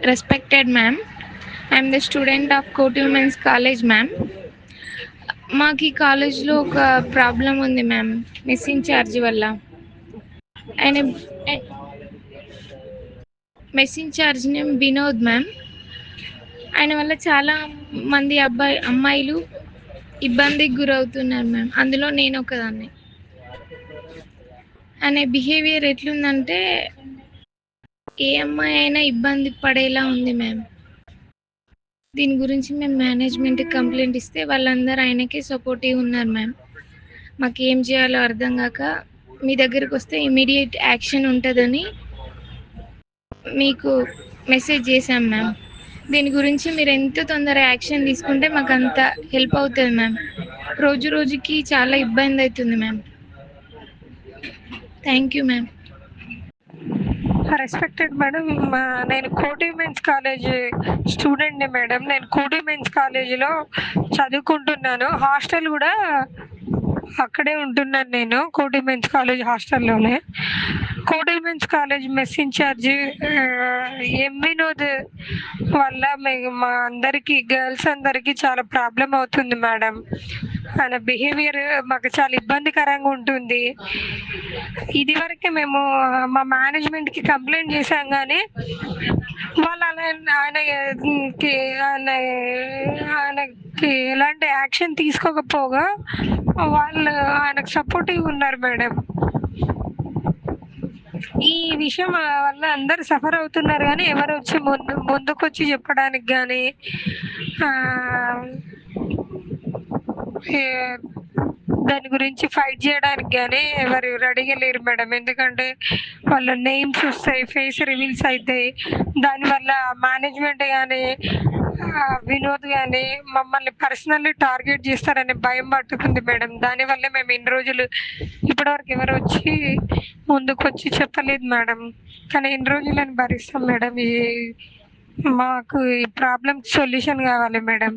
Respected ma'am, I am the student of Koti Women's College ma'am. మాకు ఈ కాలేజ్లో ఒక ప్రాబ్లం ఉంది మ్యామ్, మిస్సింగ్ ఛార్జ్ వల్ల. ఆయన missing charge name Vinod ma'am. ఆయన వల్ల చాలా మంది అమ్మాయిలు ఇబ్బందికి గురవుతున్నారు మ్యామ్, అందులో నేను ఒకదాన్ని. ఆయన బిహేవియర్ ఎట్లుందంటే ఏ అమ్మాయి అయినా ఇబ్బంది పడేలా ఉంది మ్యామ్. దీని గురించి మేము మేనేజ్మెంట్కి కంప్లైంట్ ఇస్తే వాళ్ళందరూ ఆయనకే సపోర్టివ్ ఉన్నారు మ్యామ్. మాకు ఏం చేయాలో అర్థం కాక మీ దగ్గరికి వస్తే ఇమీడియట్ యాక్షన్ ఉంటుందని మీకు మెసేజ్ చేశాం మ్యామ్. దీని గురించి మీరు ఎంత తొందరగా యాక్షన్ తీసుకుంటే మాకు అంత హెల్ప్ అవుతుంది మ్యామ్. రోజు రోజుకి చాలా ఇబ్బంది అవుతుంది ma'am. Thank you ma'am. Respected madam, నేను కోటి ఉమెన్స్ కాలేజ్ స్టూడెంట్ని మేడం. నేను కోటి ఉమెన్స్ కాలేజీలో చదువుకుంటున్నాను. హాస్టల్ కూడా అక్కడే ఉంటున్నాను నేను, కోటి ఉమెన్స్ కాలేజ్ హాస్టల్లోనే. కోటి ఉమెన్స్ కాలేజ్ మెస్ ఇన్ఛార్జ్ ఎం వినోద్ వల్ల మా అందరికీ, గర్ల్స్ అందరికీ చాలా ప్రాబ్లం అవుతుంది మేడం. ఆయన బిహేవియర్ మాకు చాలా ఇబ్బందికరంగా ఉంటుంది. ఇది వరకే మేము మా మేనేజ్మెంట్కి కంప్లైంట్ చేశాం, కానీ వాళ్ళు ఆయనకి ఎలాంటి యాక్షన్ తీసుకోకపోగా వాళ్ళు ఆయనకు సపోర్టివ్ ఉన్నారు మేడం. ఈ విషయం వల్ల అందరు సఫర్ అవుతున్నారు, కానీ ఎవరు వచ్చి ముందుకొచ్చి చెప్పడానికి కానీ దాని గురించి ఫైట్ చేయడానికి కానీ ఎవరు రెడీగా లేరు మేడం. ఎందుకంటే వాళ్ళ నేమ్స్ వస్తాయి, ఫేస్ రివీల్స్ అవుతాయి. దానివల్ల మేనేజ్మెంట్ కానీ వినోద్ కానీ మమ్మల్ని పర్సనల్లీ టార్గెట్ చేస్తారనే భయం పట్టుకుంది మేడం. దానివల్ల మేము ఇన్ని రోజులు ఇప్పటివరకు ఎవరు వచ్చి ముందుకు వచ్చి చెప్పలేదు మేడం. కానీ ఇన్ని రోజులని భరిస్తాం మేడం. మాకు ఈ ప్రాబ్లం సొల్యూషన్ కావాలి మేడం.